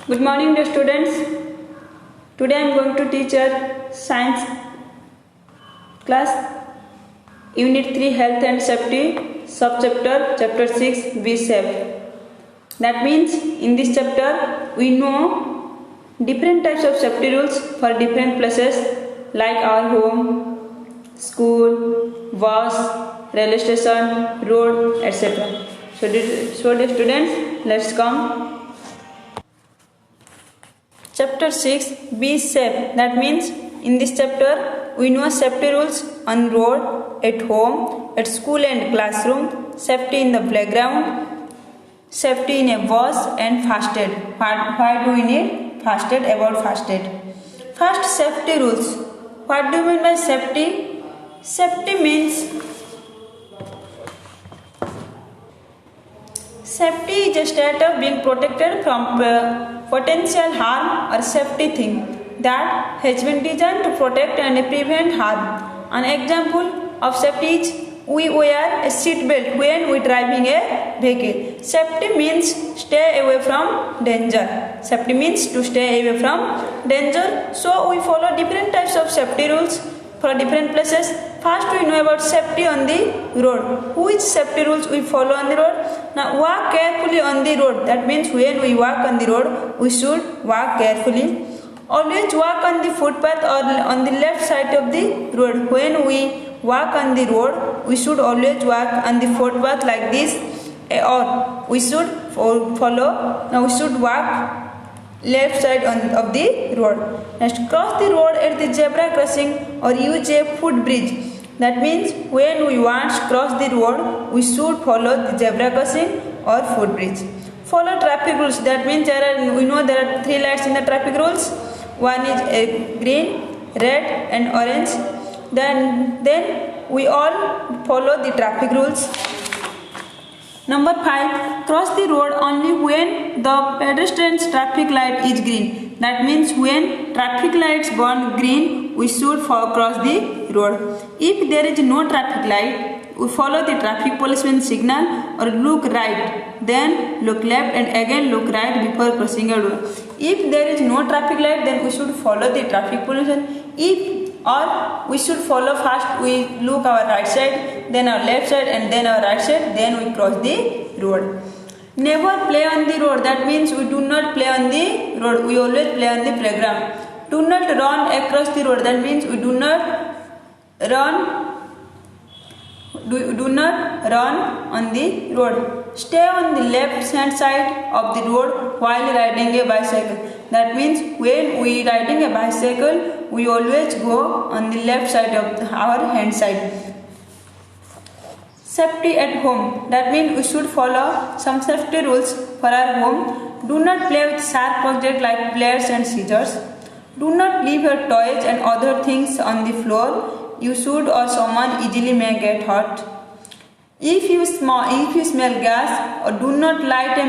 Good morning, dear students. Today I am going to teach our science class Unit 3 Health and Safety subchapter Chapter 6 Be Safe. That means in this chapter we know different types of safety rules for different places like our home, school, bus, railway station, road, etc. So dear students, let's come. Chapter 6 Be Safe. That means in this chapter we know safety rules on road, at home, at school and classroom, safety in the playground, safety in a bus and first aid. Why do we need first aid? About first aid. First, safety rules. What do you mean by safety? Safety means safety is a state of being protected from potential harm or safety thing that has been designed to protect and prevent harm. An example of safety is we wear a seat belt when we driving a vehicle. Safety means stay away from danger. Safety means to stay away from danger. So we follow different types of safety rules for different places. First we know about safety on the road. Which safety rules we follow on the road? Now walk carefully on the road. That means when we walk on the road, we should walk carefully. Always walk on the footpath or on the left side of the road. When we walk on the road, we should always walk on the footpath like this, or we should follow. Now we should walk left side of the road. Next, cross the road at the zebra crossing or use a footbridge. That means when we want to cross the road, we should follow the zebra crossing or footbridge. Follow traffic rules. That means we know there are 3 lights in the traffic rules. One is a green, red and orange. Then we all follow the traffic rules. Number 5. Cross the road only when the pedestrian's traffic light is green. That means when traffic lights burn green, we should cross the road. If there is no traffic light, we follow the traffic policeman's signal or look right, then look left and again look right before crossing a road. If there is no traffic light, then we should follow the traffic policeman. Or we should follow first, we look our right side, then our left side and then our right side, then we cross the road. Never play on the road. That means we do not play on the road. We always play on the playground. Do not run across the road. That means we do not run on the road. Stay on the left hand side of the road while riding a bicycle. That means when we riding a bicycle, we always go on the left side of our hand side. Safety at home. That means we should follow some safety rules for our home. Do not play with sharp objects like pliers and scissors. Do not leave your toys and other things on the floor. You should or someone easily may get hurt. If you smell gas, or do not light a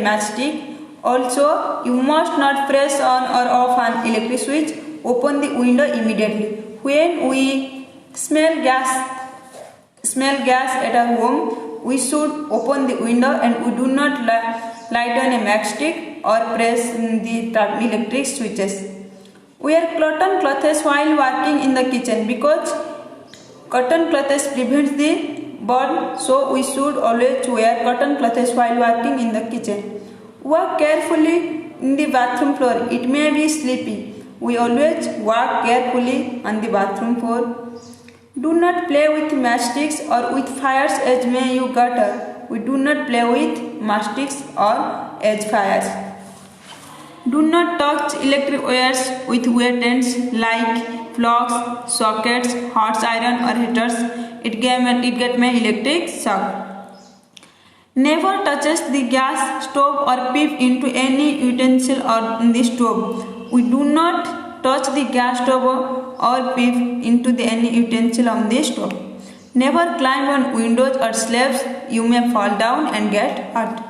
matchstick. Also, you must not press on or off an electric switch. Open the window immediately. When we smell gas at our home, we should open the window and we do not light on a matchstick or press the electric switches. Wear cotton clothes while working in the kitchen because cotton clothes prevents the burn, so we should always wear cotton clothes while working in the kitchen. Walk carefully in the bathroom floor. It may be sleepy. We always walk carefully on the bathroom floor. Do not play with matchsticks or with fires as may you gutter. We do not play with matchsticks or edge fires. Do not touch electric wires with wet ends like plugs, sockets, hot iron or heaters. It get may electric shock. Never touches the gas stove or peep into any utensil on the stove. We do not touch the gas stove or peep into any utensil on the stove. Never climb on windows or slabs. You may fall down and get hurt.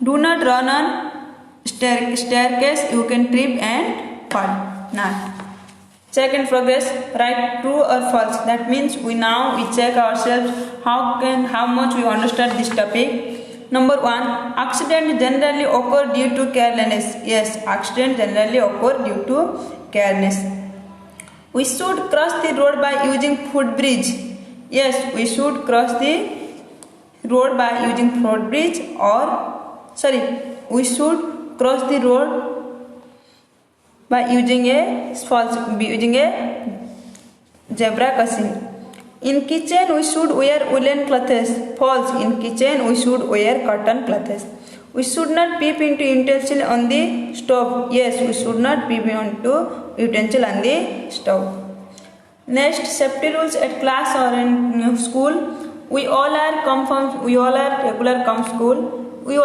Do not run on staircase. You can trip and fall. Now, check in progress. Write true or false. That means we check ourselves how much we understand this topic. Number 1. Accidents generally occur due to carelessness. Yes, accidents generally occur due to carelessness. We should cross the road by using footbridge. Yes, we should cross the road by using footbridge we should cross the road by using a zebra crossing. In kitchen we should wear woolen clothes. False. In kitchen we should wear cotton clothes. We should not peep into utensil on the stove. Yes, we should not peep into utensil on the stove. Next, safety rules at class or in school. We all are regular come school. We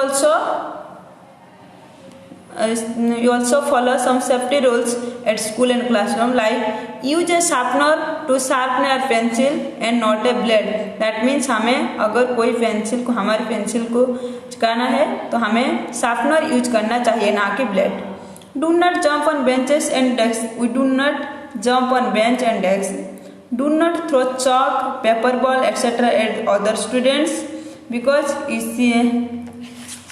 also follow some safety rules at school and classroom, like use a sharpener to sharpen our pencil and not a blade. That means हमें अगर कोई हमारी pencil को चिकाना है तो हमें sharpener use करना चाहिए, ना कि blade. Do not jump on benches and desks. We do not jump on bench and desks. Do not throw chalk, paper ball, etc. at other students because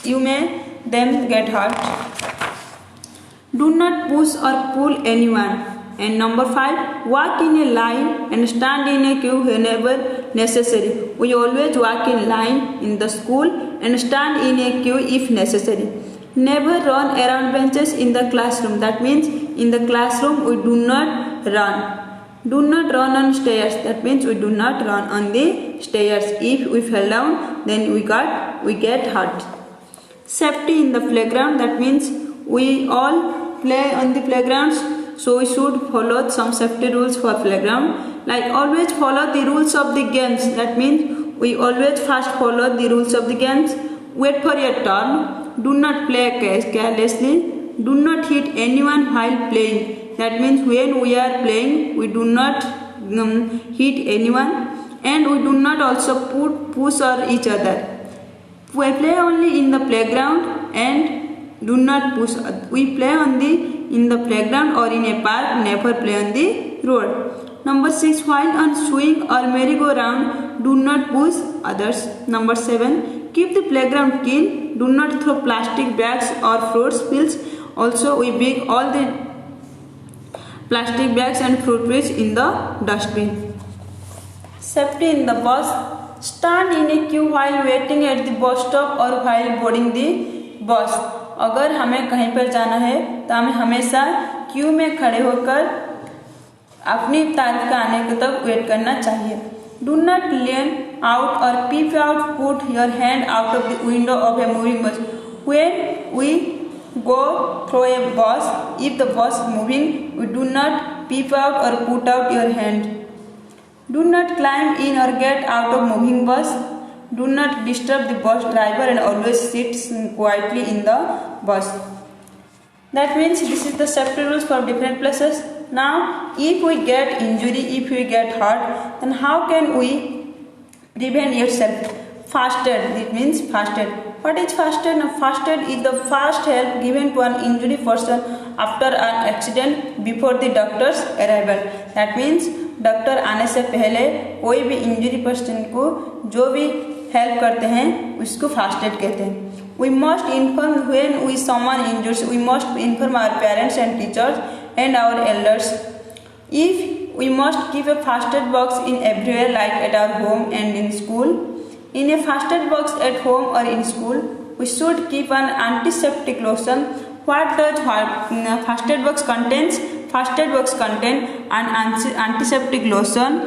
you may them get hurt. Do not push or pull anyone. And number 5, walk in a line and stand in a queue whenever necessary. We always walk in line in the school and stand in a queue if necessary. Never run around benches in the classroom. That means in the classroom we do not run. Do not run on stairs. That means we do not run on the stairs. If we fell down, then we get hurt. Safety in the playground. That means we all play on the playgrounds, so we should follow some safety rules for playground. Like always follow the rules of the games. That means we always first follow the rules of the games. Wait for your turn. Do not play carelessly. Do not hit anyone while playing. That means when we are playing, we do not hit anyone, and we do not also push or each other. We play only in the playground and do not push. We play in the playground or in a park. Never play on the road. Number 6, while on swing or merry-go-round, do not push others. Number 7, keep the playground clean. Do not throw plastic bags or fruit peels. Also, we pick all the plastic bags and fruit peels in the dustbin. Safety in the bus. Stand in a queue while waiting at the bus stop or while boarding the bus. अगर हमें कहीं पर जाना है तो हमें हमेशा Q में खड़े होकर अपनी तारीख का आने तक वेट करना चाहिए. Do not lean out or peep out. Put your hand out of the window of a moving bus. When we go through a bus, if the bus is moving, we do not peep out or put out your hand. Do not climb in or get out of moving bus. Do not disturb the bus driver and always sit quietly in the bus. That means this is the safety rules for different places. Now, if we get injury, if we get hurt, then how can we prevent yourself? First aid. It means first aid. What is first aid? First aid is the first help given to an injured person after an accident before the doctor's arrival. That means doctor आने से पहले कोई भी injury person को जो भी help करते हैं उसको फर्स्ट एड कहते हैं. We must inform when we someone injures. We must inform our parents and teachers and our elders. If we must keep a first aid box in everywhere like at our home and in school. In a first aid box at home और in school we should keep an antiseptic lotion. What does first aid box contains? First aid box contain an antiseptic lotion,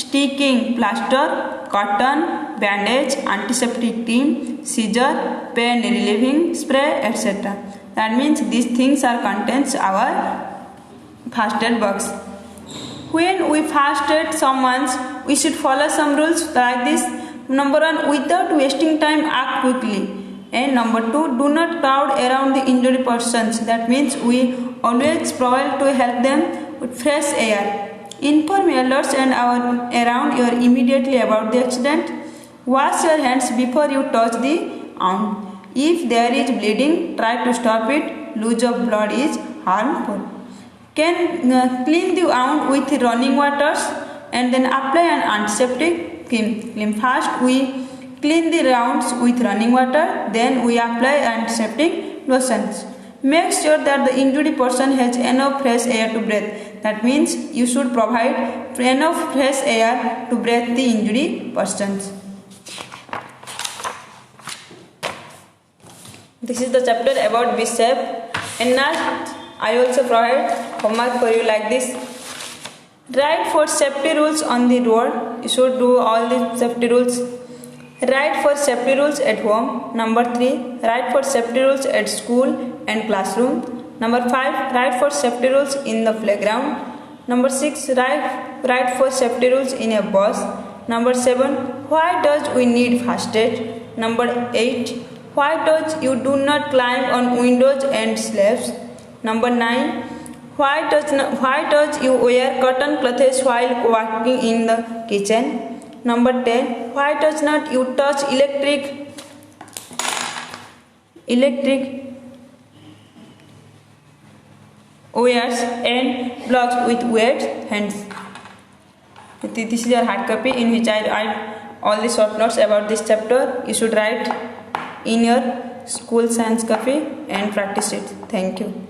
sticking plaster, cotton, bandage, antiseptic cream, scissor, pain relieving spray, etc. That means these things are contains our first aid box. When we first aid someone, we should follow some rules like this. Number 1, without wasting time, act quickly. And number 2, do not crowd around the injured persons. That means we always provide to help them with fresh air. Inform elders and around you immediately about the accident. Wash your hands before you touch the wound. If there is bleeding, try to stop it. Loss of blood is harmful. Can clean the wound with running waters and then apply an antiseptic cream. First we Clean the rounds with running water, then we apply antiseptic lotions. Make sure that the injured person has enough fresh air to breathe. That means you should provide enough fresh air to breathe the injured persons. This is the chapter about be safe. And now I also provide homework for you like this. Write 4 safety rules on the road. You should do all the safety rules. Write for safety rules at home. Number 3. Write for safety rules at school and classroom. Number 5. Write for safety rules in the playground. Number 6. Write for safety rules in a bus. Number 7. Why does we need first aid? Number 8. Why does you do not climb on windows and slabs? Number 9. Why does you wear cotton clothes while working in the kitchen? Number 10. Why does not you touch electric wires and blocks with wet hands? This is your hard copy in which I write all the short notes about this chapter. You should write in your school science copy and practice it. Thank you.